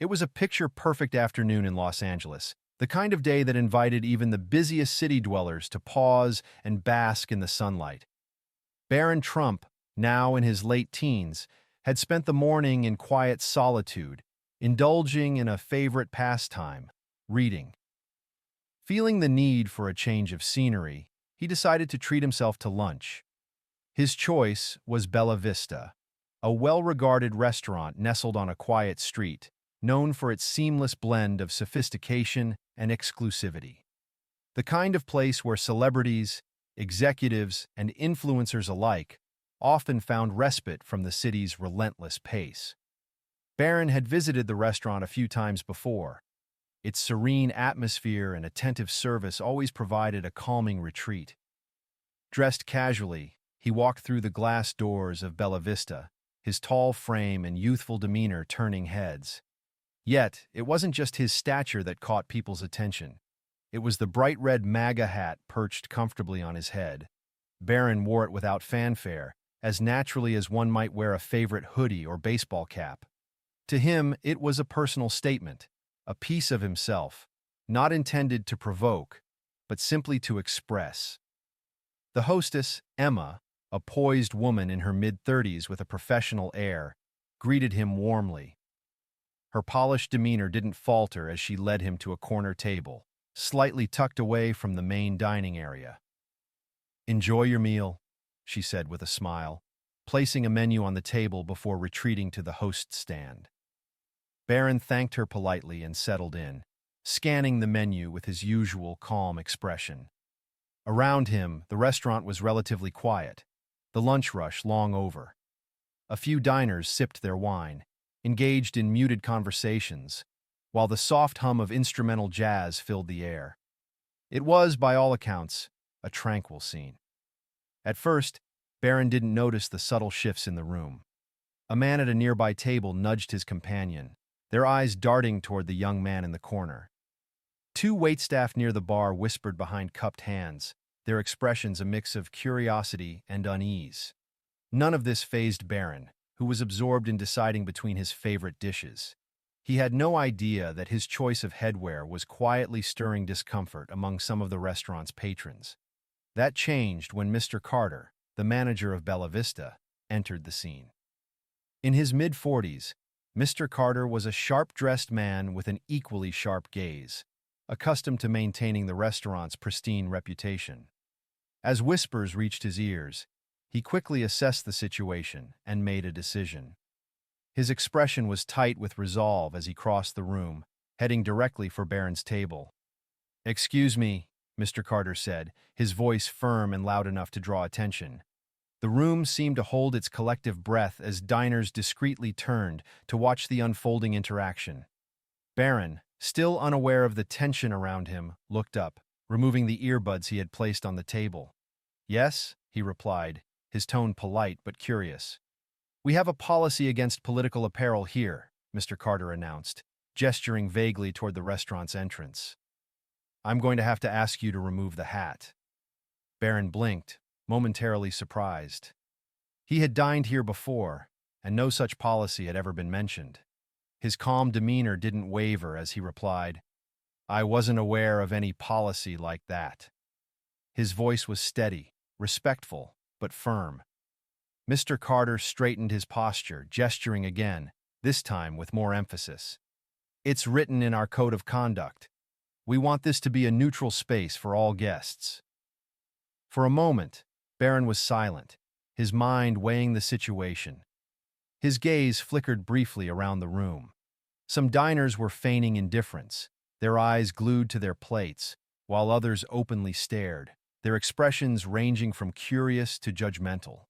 It was a picture-perfect afternoon in Los Angeles, the kind of day that invited even the busiest city dwellers to pause and bask in the sunlight. Barron Trump, now in his late teens, had spent the morning in quiet solitude, indulging in a favorite pastime, reading. Feeling the need for a change of scenery, he decided to treat himself to lunch. His choice was Bella Vista, a well-regarded restaurant nestled on a quiet street, known for its seamless blend of sophistication and exclusivity. The kind of place where celebrities, executives, and influencers alike often found respite from the city's relentless pace. Barron had visited the restaurant a few times before. Its serene atmosphere and attentive service always provided a calming retreat. Dressed casually, he walked through the glass doors of Bella Vista, his tall frame and youthful demeanor turning heads. Yet, it wasn't just his stature that caught people's attention. It was the bright red MAGA hat perched comfortably on his head. Barron wore it without fanfare, as naturally as one might wear a favorite hoodie or baseball cap. To him, it was a personal statement, a piece of himself, not intended to provoke, but simply to express. The hostess, Emma, a poised woman in her mid-30s with a professional air, greeted him warmly. Her polished demeanor didn't falter as she led him to a corner table, slightly tucked away from the main dining area. "Enjoy your meal," she said with a smile, placing a menu on the table before retreating to the host's stand. Barron thanked her politely and settled in, scanning the menu with his usual calm expression. Around him, the restaurant was relatively quiet, the lunch rush long over. A few diners sipped their wine, engaged in muted conversations, while the soft hum of instrumental jazz filled the air. It was, by all accounts, a tranquil scene. At first, Barron didn't notice the subtle shifts in the room. A man at a nearby table nudged his companion, their eyes darting toward the young man in the corner. Two waitstaff near the bar whispered behind cupped hands, their expressions a mix of curiosity and unease. None of this fazed Barron, who was absorbed in deciding between his favorite dishes. He had no idea that his choice of headwear was quietly stirring discomfort among some of the restaurant's patrons. That changed when Mr. Carter, the manager of Bella Vista, entered the scene. In his mid-40s, Mr. Carter was a sharp-dressed man with an equally sharp gaze, accustomed to maintaining the restaurant's pristine reputation. As whispers reached his ears, he quickly assessed the situation and made a decision. His expression was tight with resolve as he crossed the room, heading directly for Barron's table. "Excuse me," Mr. Carter said, his voice firm and loud enough to draw attention. The room seemed to hold its collective breath as diners discreetly turned to watch the unfolding interaction. Barron, still unaware of the tension around him, looked up, removing the earbuds he had placed on the table. "Yes," he replied, his tone polite but curious. "We have a policy against political apparel here," Mr. Carter announced, gesturing vaguely toward the restaurant's entrance. "I'm going to have to ask you to remove the hat." Barron blinked, momentarily surprised. He had dined here before, and no such policy had ever been mentioned. His calm demeanor didn't waver as he replied, "I wasn't aware of any policy like that." His voice was steady, respectful, but firm. Mr. Carter straightened his posture, gesturing again, this time with more emphasis. "It's written in our code of conduct. We want this to be a neutral space for all guests." For a moment, Barron was silent, his mind weighing the situation. His gaze flickered briefly around the room. Some diners were feigning indifference, their eyes glued to their plates, while others openly stared, their expressions ranging from curious to judgmental.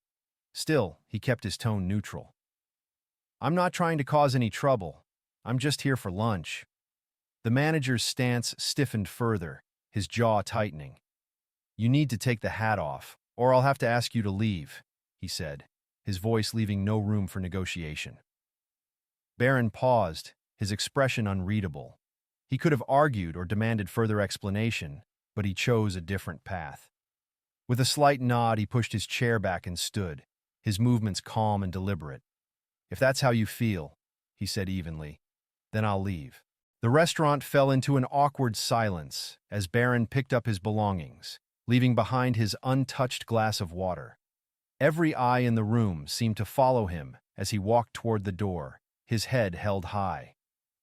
Still, he kept his tone neutral. "I'm not trying to cause any trouble. I'm just here for lunch." The manager's stance stiffened further, his jaw tightening. "You need to take the hat off, or I'll have to ask you to leave," he said, his voice leaving no room for negotiation. Barron paused, his expression unreadable. He could have argued or demanded further explanation, but he chose a different path. With a slight nod, he pushed his chair back and stood, his movements calm and deliberate. "If that's how you feel," he said evenly, Then I'll leave." The restaurant fell into an awkward silence as Barron picked up his belongings, leaving behind his untouched glass of water. Every eye in the room seemed to follow him as he walked toward the door, his head held high.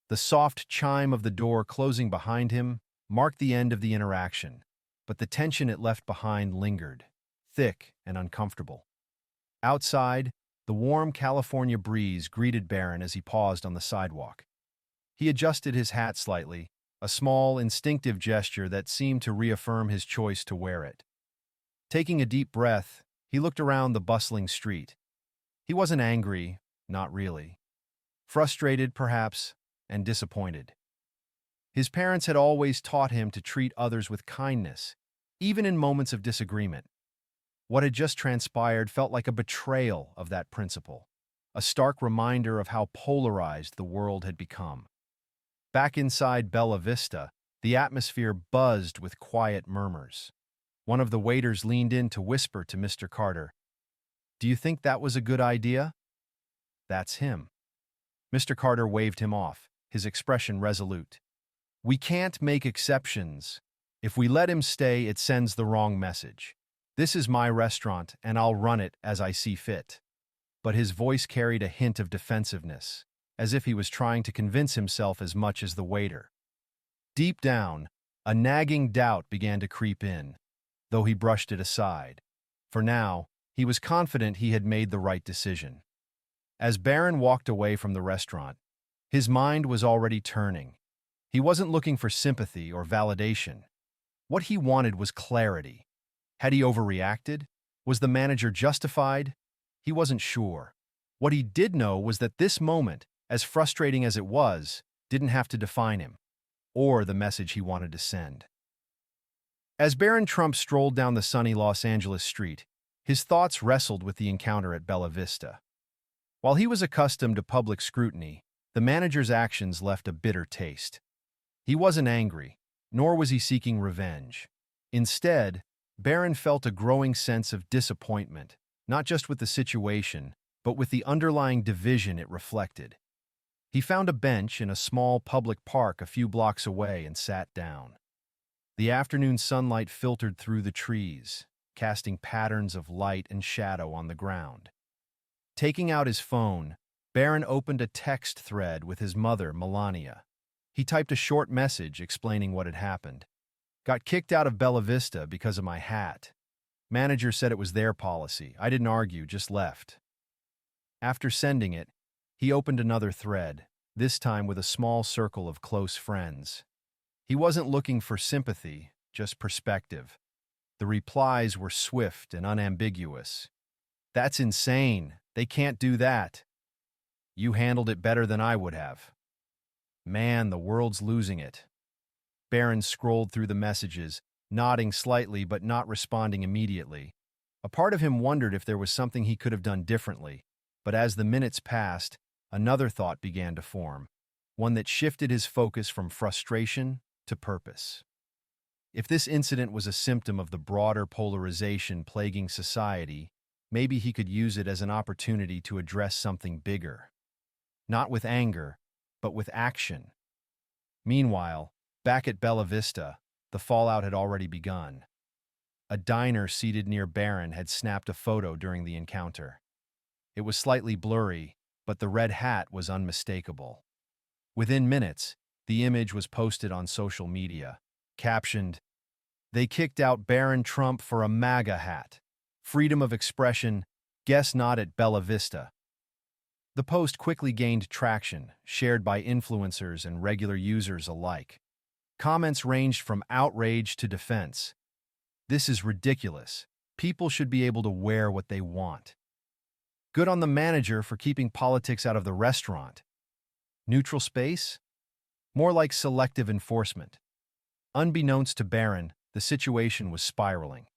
The soft chime of the door closing behind him marked the end of the interaction, but the tension it left behind lingered, thick and uncomfortable. Outside, the warm California breeze greeted Barron as he paused on the sidewalk. He adjusted his hat slightly, a small, instinctive gesture that seemed to reaffirm his choice to wear it. Taking a deep breath, he looked around the bustling street. He wasn't angry, not really. Frustrated, perhaps, and disappointed. His parents had always taught him to treat others with kindness, even in moments of disagreement. What had just transpired felt like a betrayal of that principle, a stark reminder of how polarized the world had become. Back inside Bella Vista, the atmosphere buzzed with quiet murmurs. One of the waiters leaned in to whisper to Mr. Carter, "Do you think that was a good idea?" "That's him." Mr. Carter waved him off, his expression resolute. "We can't make exceptions. If we let him stay, it sends the wrong message. This is my restaurant, and I'll run it as I see fit." But his voice carried a hint of defensiveness, as if he was trying to convince himself as much as the waiter. Deep down, a nagging doubt began to creep in, though he brushed it aside. For now, he was confident he had made the right decision. As Barron walked away from the restaurant, his mind was already turning. He wasn't looking for sympathy or validation. What he wanted was clarity. Had he overreacted? Was the manager justified? He wasn't sure. What he did know was that this moment, as frustrating as it was, didn't have to define him, or the message he wanted to send. As Barron Trump strolled down the sunny Los Angeles street, his thoughts wrestled with the encounter at Bella Vista. While he was accustomed to public scrutiny, the manager's actions left a bitter taste. He wasn't angry, nor was he seeking revenge. Instead, Barron felt a growing sense of disappointment, not just with the situation, but with the underlying division it reflected. He found a bench in a small public park a few blocks away and sat down. The afternoon sunlight filtered through the trees, casting patterns of light and shadow on the ground. Taking out his phone, Barron opened a text thread with his mother, Melania. He typed a short message explaining what had happened. "Got kicked out of Bella Vista because of my hat. Manager said it was their policy. I didn't argue, just left." After sending it, he opened another thread, this time with a small circle of close friends. He wasn't looking for sympathy, just perspective. The replies were swift and unambiguous. "That's insane. They can't do that. You handled it better than I would have. Man, the world's losing it." Barron scrolled through the messages, nodding slightly but not responding immediately. A part of him wondered if there was something he could have done differently, but as the minutes passed, another thought began to form, one that shifted his focus from frustration to purpose. If this incident was a symptom of the broader polarization plaguing society, maybe he could use it as an opportunity to address something bigger. Not with anger, but with action. Meanwhile, back at Bella Vista, the fallout had already begun. A diner seated near Barron had snapped a photo during the encounter. It was slightly blurry, but the red hat was unmistakable. Within minutes, the image was posted on social media, captioned, "They kicked out Barron Trump for a MAGA hat. Freedom of expression, guess not at Bella Vista." The post quickly gained traction, shared by influencers and regular users alike. Comments ranged from outrage to defense. "This is ridiculous. People should be able to wear what they want." "Good on the manager for keeping politics out of the restaurant." "Neutral space?" More like selective enforcement. Unbeknownst to Barron, the situation was spiraling.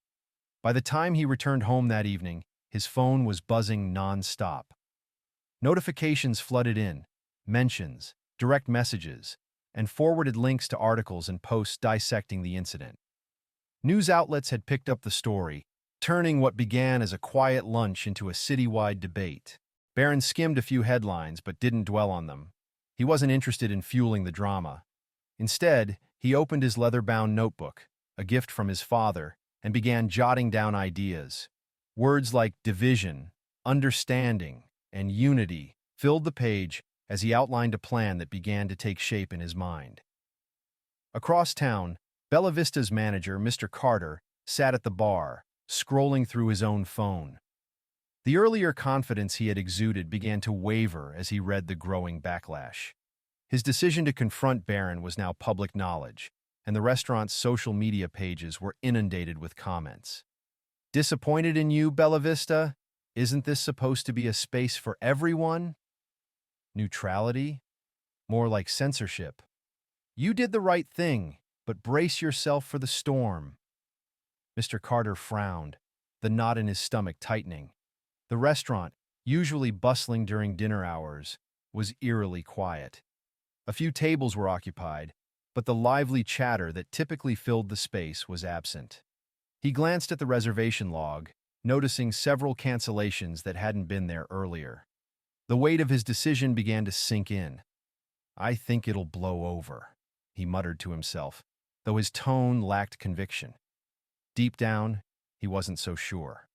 By the time he returned home that evening, his phone was buzzing non-stop. Notifications flooded in, mentions, direct messages, and forwarded links to articles and posts dissecting the incident. News outlets had picked up the story, turning what began as a quiet lunch into a citywide debate. Barron skimmed a few headlines but didn't dwell on them. He He wasn't interested in fueling the drama. Instead, he opened his leather-bound notebook, a gift from his father, and began jotting down ideas. Words like division, understanding, and unity filled the page as he outlined a plan that began to take shape in his mind. Across town, Bella Vista's manager, Mr. Carter, sat at the bar, scrolling through his own phone. The earlier confidence he had exuded began to waver as he read the growing backlash. His decision to confront Barron was now public knowledge, and the restaurant's social media pages were inundated with comments. "Disappointed in you, Bella Vista? Isn't this supposed to be a space for everyone? Neutrality? More like censorship. You did the right thing, but brace yourself for the storm." Mr. Carter frowned, the knot in his stomach tightening. The restaurant, usually bustling during dinner hours, was eerily quiet. A few tables were occupied, but the lively chatter that typically filled the space was absent. He glanced at the reservation log, noticing several cancellations that hadn't been there earlier. The weight of his decision began to sink in. "I think it'll blow over," he muttered to himself, though his tone lacked conviction. Deep down, he wasn't so sure.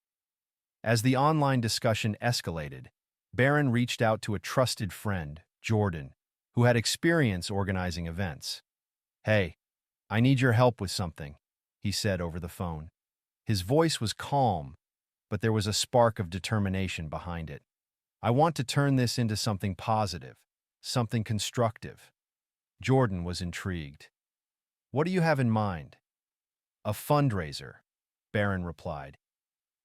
As the online discussion escalated, Barron reached out to a trusted friend, Jordan, who had experience organizing events. "Hey, I need your help with something," he said over the phone. His voice was calm, but there was a spark of determination behind it. "I want to turn this into something positive, something constructive." Jordan was intrigued. "What do you have in mind?" "A fundraiser," Barron replied.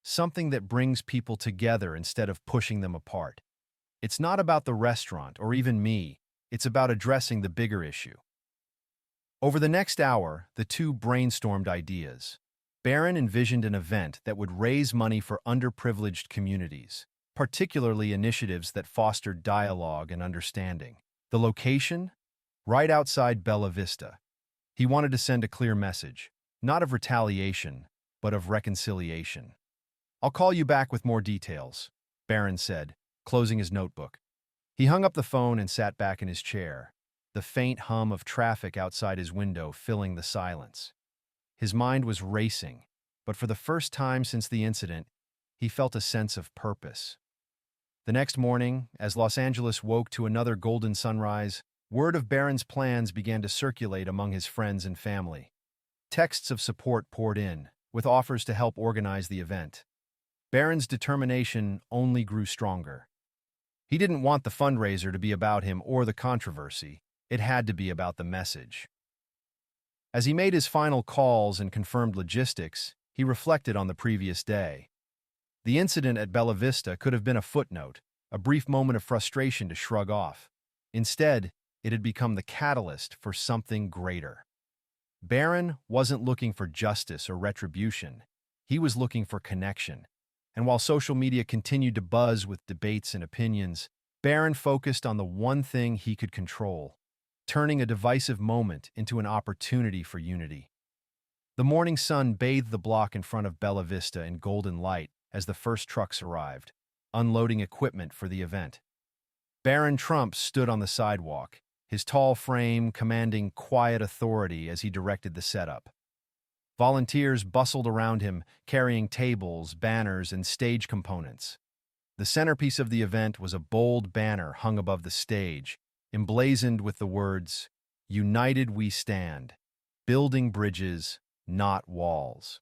"Something that brings people together instead of pushing them apart. It's not about the restaurant or even me. It's about addressing the bigger issue." Over the next hour, the two brainstormed ideas. Barron envisioned an event that would raise money for underprivileged communities, particularly initiatives that fostered dialogue and understanding. The location? Right outside Bella Vista. He wanted to send a clear message, not of retaliation, but of reconciliation. "I'll call you back with more details," Barron said, closing his notebook. He hung up the phone and sat back in his chair, the faint hum of traffic outside his window filling the silence. His mind was racing, but for the first time since the incident, he felt a sense of purpose. The next morning, as Los Angeles woke to another golden sunrise, word of Barron's plans began to circulate among his friends and family. Texts of support poured in, with offers to help organize the event. Barron's determination only grew stronger. He didn't want the fundraiser to be about him or the controversy. It had to be about the message. As he made his final calls and confirmed logistics, he reflected on the previous day. The incident at Bella Vista could have been a footnote, a brief moment of frustration to shrug off. Instead, it had become the catalyst for something greater. Barron wasn't looking for justice or retribution. He was looking for connection. And while social media continued to buzz with debates and opinions, Barron focused on the one thing he could control, turning a divisive moment into an opportunity for unity. The morning sun bathed the block in front of Bella Vista in golden light as the first trucks arrived, unloading equipment for the event. Barron Trump stood on the sidewalk, his tall frame commanding quiet authority as he directed the setup. Volunteers bustled around him, carrying tables, banners, and stage components. The centerpiece of the event was a bold banner hung above the stage, emblazoned with the words, "United we stand, building bridges, not walls."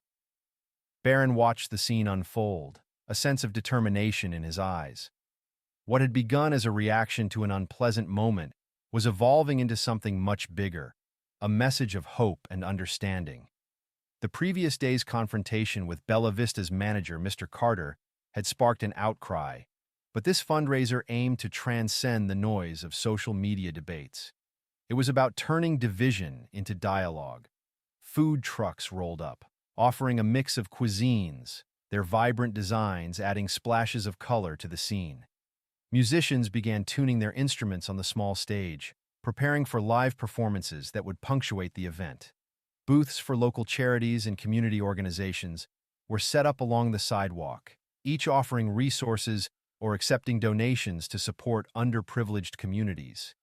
Barron watched the scene unfold, a sense of determination in his eyes. What had begun as a reaction to an unpleasant moment was evolving into something much bigger, a message of hope and understanding. The previous day's confrontation with Bella Vista's manager, Mr. Carter, had sparked an outcry, but this fundraiser aimed to transcend the noise of social media debates. It was about turning division into dialogue. Food trucks rolled up, offering a mix of cuisines, their vibrant designs adding splashes of color to the scene. Musicians began tuning their instruments on the small stage, preparing for live performances that would punctuate the event. Booths for local charities and community organizations were set up along the sidewalk, each offering resources or accepting donations to support underprivileged communities.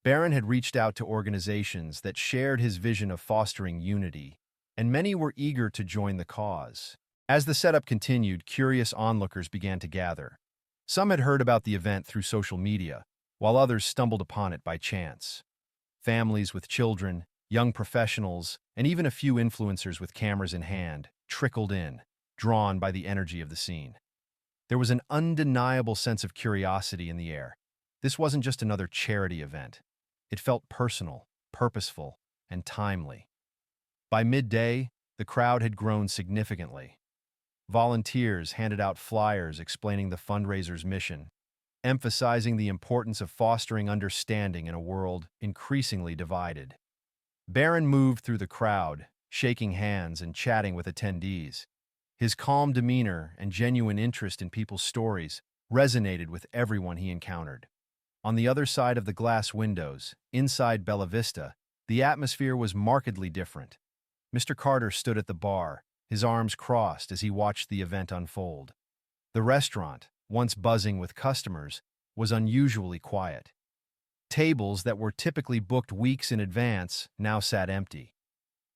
Barron had reached out to organizations that shared his vision of fostering unity, and many were eager to join the cause. As the setup continued, curious onlookers began to gather. Some had heard about the event through social media, while others stumbled upon it by chance. Families with children, young professionals, and even a few influencers with cameras in hand trickled in, drawn by the energy of the scene. There was an undeniable sense of curiosity in the air. This wasn't just another charity event. It felt personal, purposeful, and timely. By midday, the crowd had grown significantly. Volunteers handed out flyers explaining the fundraiser's mission, emphasizing the importance of fostering understanding in a world increasingly divided. Barron moved through the crowd, shaking hands and chatting with attendees. His calm demeanor and genuine interest in people's stories resonated with everyone he encountered. On the other side of the glass windows, inside Bella Vista, the atmosphere was markedly different. Mr. Carter stood at the bar, his arms crossed as he watched the event unfold. The restaurant, once buzzing with customers, was unusually quiet. Tables that were typically booked weeks in advance now sat empty.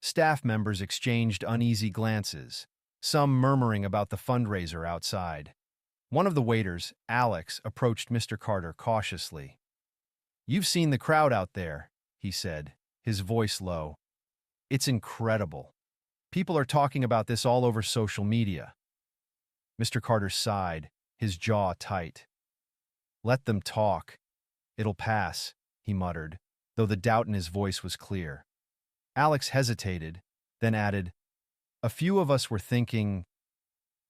Staff members exchanged uneasy glances, some murmuring about the fundraiser outside. One of the waiters, Alex, approached Mr. Carter cautiously. "You've seen the crowd out there," he said, his voice low. "It's incredible. People are talking about this all over social media." Mr. Carter sighed, his jaw tight. "Let them talk. It'll pass," he muttered, though the doubt in his voice was clear. Alex hesitated, then added, "A few of us were thinking,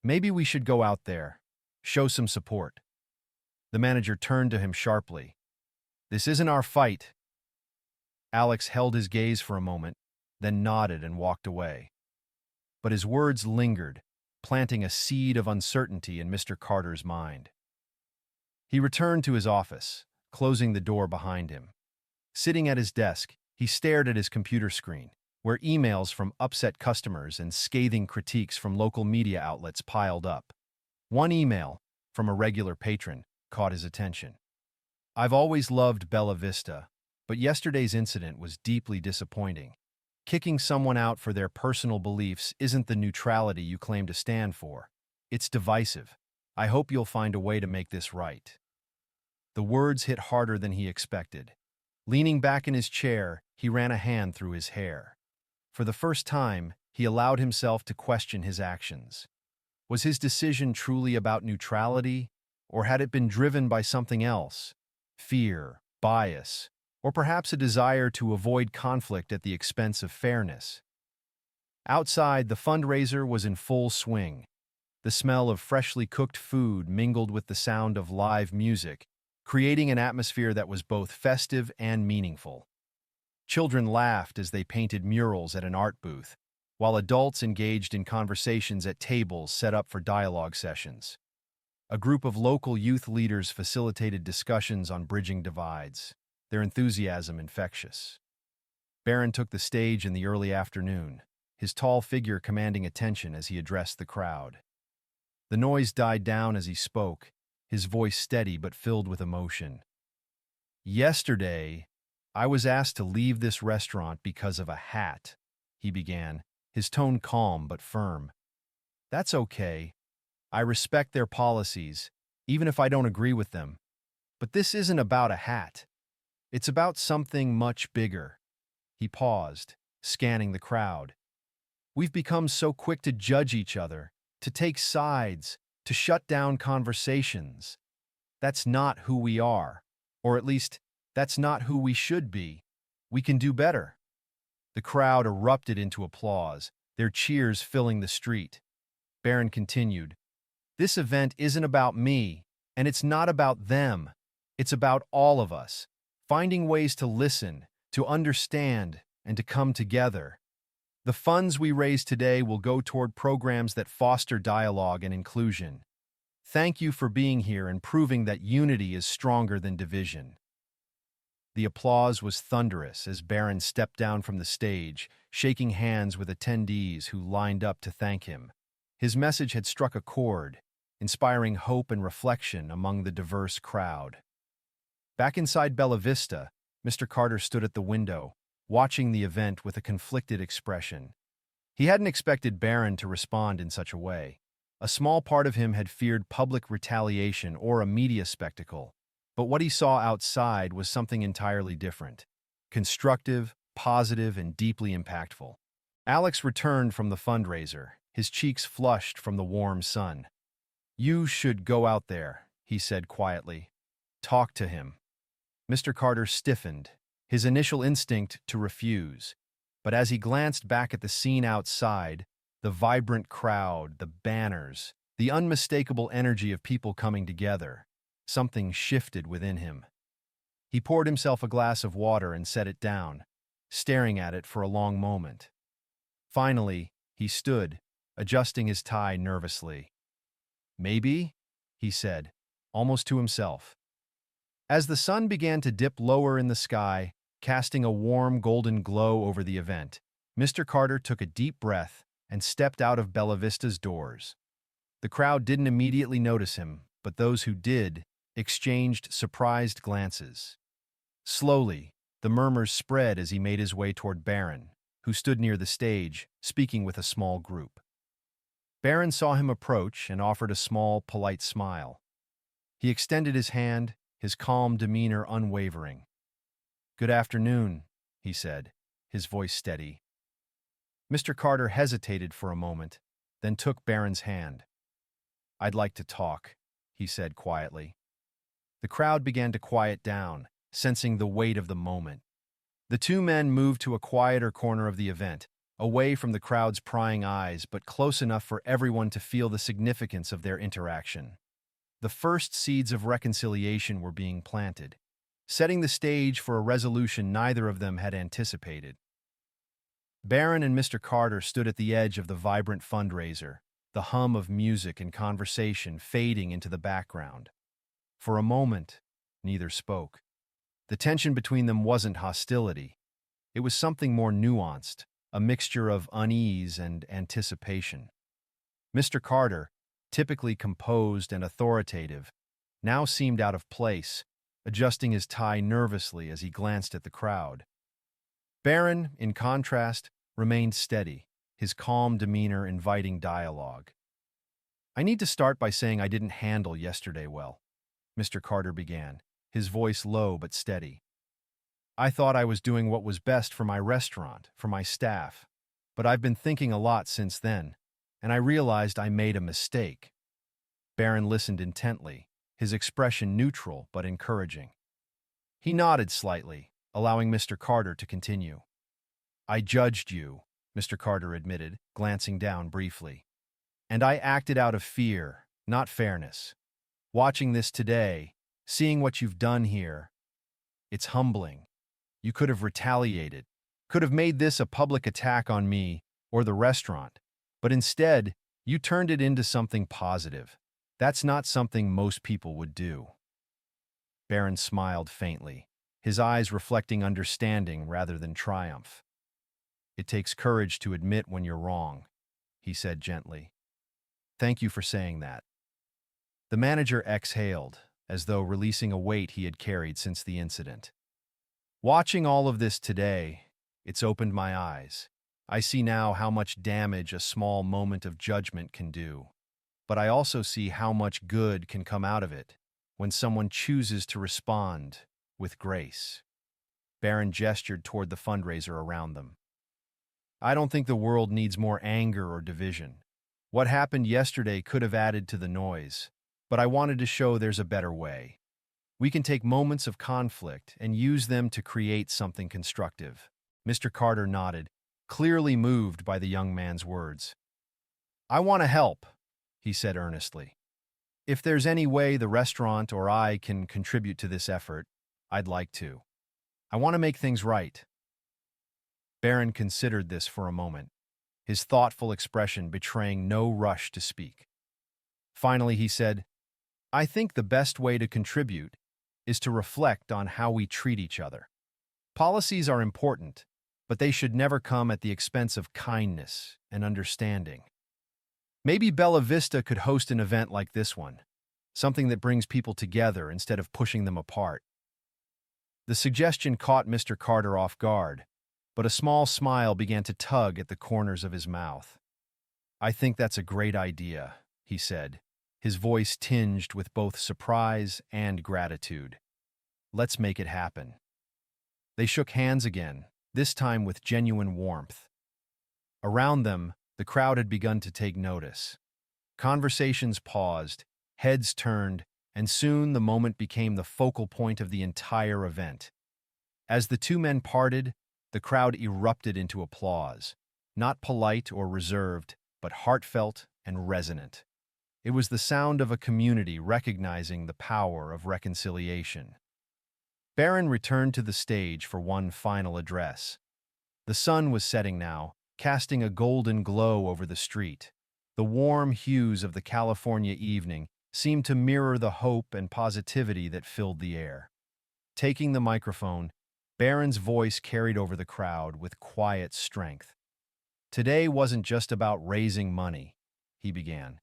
maybe we should go out there, show some support." The manager turned to him sharply. "This isn't our fight." Alex held his gaze for a moment, then nodded and walked away. But his words lingered, planting a seed of uncertainty in Mr. Carter's mind. He returned to his office, closing the door behind him. Sitting at his desk, he stared at his computer screen, where emails from upset customers and scathing critiques from local media outlets piled up. One email, from a regular patron, caught his attention. "I've always loved Bella Vista, but yesterday's incident was deeply disappointing. Kicking someone out for their personal beliefs isn't the neutrality you claim to stand for. It's divisive. I hope you'll find a way to make this right." The words hit harder than he expected. Leaning back in his chair, he ran a hand through his hair. For the first time, he allowed himself to question his actions. Was his decision truly about neutrality, or had it been driven by something else? Fear, bias, or perhaps a desire to avoid conflict at the expense of fairness? Outside, the fundraiser was in full swing. The smell of freshly cooked food mingled with the sound of live music, creating an atmosphere that was both festive and meaningful. Children laughed as they painted murals at an art booth, while adults engaged in conversations at tables set up for dialogue sessions. A group of local youth leaders facilitated discussions on bridging divides, their enthusiasm infectious. Barron took the stage in the early afternoon, his tall figure commanding attention as he addressed the crowd. The noise died down as he spoke, his voice steady but filled with emotion. "Yesterday, I was asked to leave this restaurant because of a hat," he began, his tone calm but firm. "That's okay. I respect their policies, even if I don't agree with them. But this isn't about a hat. It's about something much bigger." He paused, scanning the crowd. "We've become so quick to judge each other, to take sides, to shut down conversations. That's not who we are, or at least, that's not who we should be. We can do better." The crowd erupted into applause, their cheers filling the street. Barron continued, "This event isn't about me, and it's not about them. It's about all of us, finding ways to listen, to understand, and to come together. The funds we raise today will go toward programs that foster dialogue and inclusion. Thank you for being here and proving that unity is stronger than division." The applause was thunderous as Barron stepped down from the stage, shaking hands with attendees who lined up to thank him. His message had struck a chord, inspiring hope and reflection among the diverse crowd. Back inside Bella Vista, Mr. Carter stood at the window, watching the event with a conflicted expression. He hadn't expected Barron to respond in such a way. A small part of him had feared public retaliation or a media spectacle, but what he saw outside was something entirely different. Constructive, positive, and deeply impactful. Alex returned from the fundraiser, his cheeks flushed from the warm sun. "You should go out there," he said quietly. "Talk to him." Mr. Carter stiffened, his initial instinct to refuse. But as he glanced back at the scene outside, the vibrant crowd, the banners, the unmistakable energy of people coming together, something shifted within him. He poured himself a glass of water and set it down, staring at it for a long moment. Finally, he stood, adjusting his tie nervously. "Maybe," he said, almost to himself. As the sun began to dip lower in the sky, casting a warm golden glow over the event, Mr. Carter took a deep breath and stepped out of Bella Vista's doors. The crowd didn't immediately notice him, but those who did exchanged surprised glances. Slowly, the murmurs spread as he made his way toward Barron, who stood near the stage, speaking with a small group. Barron saw him approach and offered a small, polite smile. He extended his hand, his calm demeanor unwavering. "Good afternoon," he said, his voice steady. Mr. Carter hesitated for a moment, then took Barron's hand. "I'd like to talk," he said quietly. The crowd began to quiet down, sensing the weight of the moment. The two men moved to a quieter corner of the event, away from the crowd's prying eyes, but close enough for everyone to feel the significance of their interaction. The first seeds of reconciliation were being planted, setting the stage for a resolution neither of them had anticipated. Barron and Mr. Carter stood at the edge of the vibrant fundraiser, the hum of music and conversation fading into the background. For a moment, neither spoke. The tension between them wasn't hostility. It was something more nuanced, a mixture of unease and anticipation. Mr. Carter, typically composed and authoritative, now seemed out of place, adjusting his tie nervously as he glanced at the crowd. Barron, in contrast, remained steady, his calm demeanor inviting dialogue. "I need to start by saying I didn't handle yesterday well," Mr. Carter began, his voice low but steady. "I thought I was doing what was best for my restaurant, for my staff, but I've been thinking a lot since then, and I realized I made a mistake." Barron listened intently, his expression neutral but encouraging. He nodded slightly, allowing Mr. Carter to continue. "I judged you," Mr. Carter admitted, glancing down briefly. "And I acted out of fear, not fairness. Watching this today, seeing what you've done here, it's humbling. You could have retaliated, could have made this a public attack on me or the restaurant, but instead, you turned it into something positive. That's not something most people would do." Barron smiled faintly, his eyes reflecting understanding rather than triumph. "It takes courage to admit when you're wrong," he said gently. "Thank you for saying that." The manager exhaled, as though releasing a weight he had carried since the incident. "Watching all of this today, it's opened my eyes. I see now how much damage a small moment of judgment can do. But I also see how much good can come out of it when someone chooses to respond with grace." Barron gestured toward the fundraiser around them. "I don't think the world needs more anger or division. What happened yesterday could have added to the noise, but I wanted to show there's a better way. We can take moments of conflict and use them to create something constructive." Mr. Carter nodded, clearly moved by the young man's words. "I want to help," he said earnestly. "If there's any way the restaurant or I can contribute to this effort, I'd like to. I want to make things right." Barron considered this for a moment, his thoughtful expression betraying no rush to speak. Finally, he said, "I think the best way to contribute is to reflect on how we treat each other. Policies are important, but they should never come at the expense of kindness and understanding. Maybe Bella Vista could host an event like this one, something that brings people together instead of pushing them apart." The suggestion caught Mr. Carter off guard, but a small smile began to tug at the corners of his mouth. "I think that's a great idea," he said, his voice tinged with both surprise and gratitude. "Let's make it happen." They shook hands again, this time with genuine warmth. Around them, the crowd had begun to take notice. Conversations paused, heads turned, and soon the moment became the focal point of the entire event. As the two men parted, the crowd erupted into applause, not polite or reserved, but heartfelt and resonant. It was the sound of a community recognizing the power of reconciliation. Barron returned to the stage for one final address. The sun was setting now, casting a golden glow over the street. The warm hues of the California evening seemed to mirror the hope and positivity that filled the air. Taking the microphone, Barron's voice carried over the crowd with quiet strength. "Today wasn't just about raising money," he began.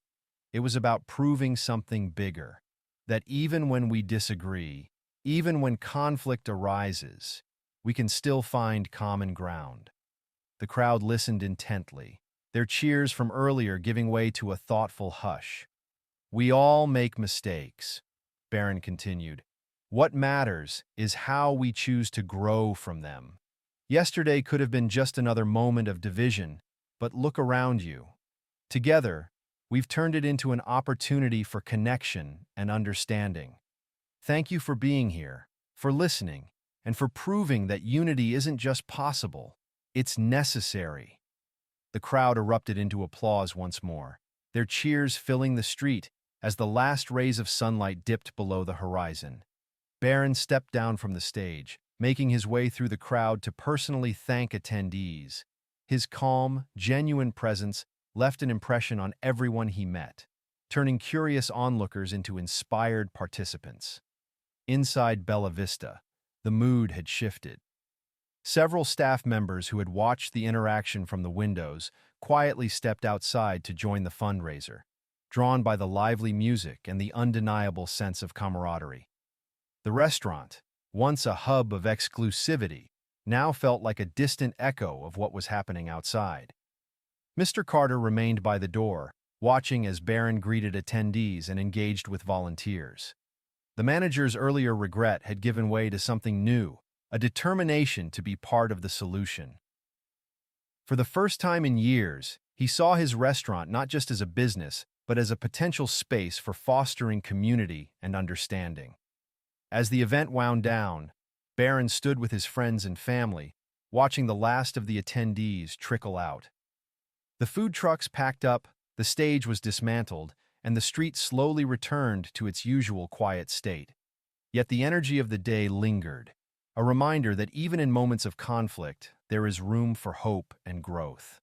"It was about proving something bigger, that even when we disagree, even when conflict arises, we can still find common ground." The crowd listened intently, their cheers from earlier giving way to a thoughtful hush. "We all make mistakes," Barron continued. "What matters is how we choose to grow from them. Yesterday could have been just another moment of division, but look around you. Together, we've turned it into an opportunity for connection and understanding. Thank you for being here, for listening, and for proving that unity isn't just possible, it's necessary." The crowd erupted into applause once more, their cheers filling the street as the last rays of sunlight dipped below the horizon. Barron stepped down from the stage, making his way through the crowd to personally thank attendees. His calm, genuine presence left an impression on everyone he met, turning curious onlookers into inspired participants. Inside Bella Vista, the mood had shifted. Several staff members who had watched the interaction from the windows quietly stepped outside to join the fundraiser, drawn by the lively music and the undeniable sense of camaraderie. The restaurant, once a hub of exclusivity, now felt like a distant echo of what was happening outside. Mr. Carter remained by the door, watching as Barron greeted attendees and engaged with volunteers. The manager's earlier regret had given way to something new, a determination to be part of the solution. For the first time in years, he saw his restaurant not just as a business, but as a potential space for fostering community and understanding. As the event wound down, Barron stood with his friends and family, watching the last of the attendees trickle out. The food trucks packed up, the stage was dismantled, and the street slowly returned to its usual quiet state. Yet the energy of the day lingered, a reminder that even in moments of conflict, there is room for hope and growth.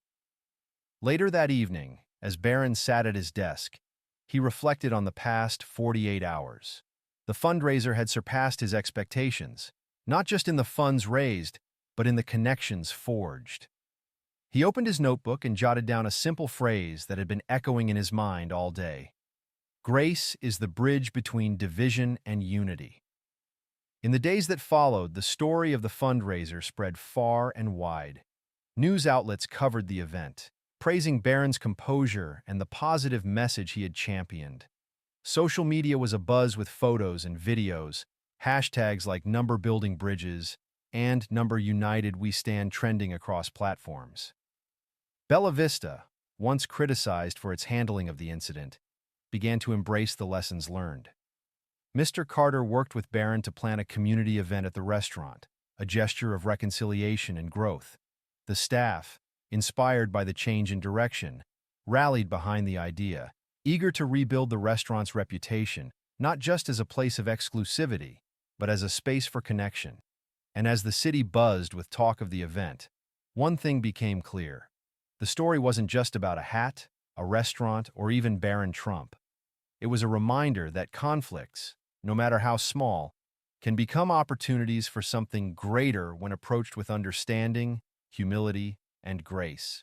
Later that evening, as Barron sat at his desk, he reflected on the past 48 hours. The fundraiser had surpassed his expectations, not just in the funds raised, but in the connections forged. He opened his notebook and jotted down a simple phrase that had been echoing in his mind all day. "Grace is the bridge between division and unity." In the days that followed, the story of the fundraiser spread far and wide. News outlets covered the event, praising Barron's composure and the positive message he had championed. Social media was abuzz with photos and videos, hashtags like #BuildingBridges and #UnitedWeStand trending across platforms. Bella Vista, once criticized for its handling of the incident, began to embrace the lessons learned. Mr. Carter worked with Barron to plan a community event at the restaurant, a gesture of reconciliation and growth. The staff, inspired by the change in direction, rallied behind the idea, eager to rebuild the restaurant's reputation, not just as a place of exclusivity, but as a space for connection. And as the city buzzed with talk of the event, one thing became clear. The story wasn't just about a hat, a restaurant, or even Barron Trump. It was a reminder that conflicts, no matter how small, can become opportunities for something greater when approached with understanding, humility, and grace.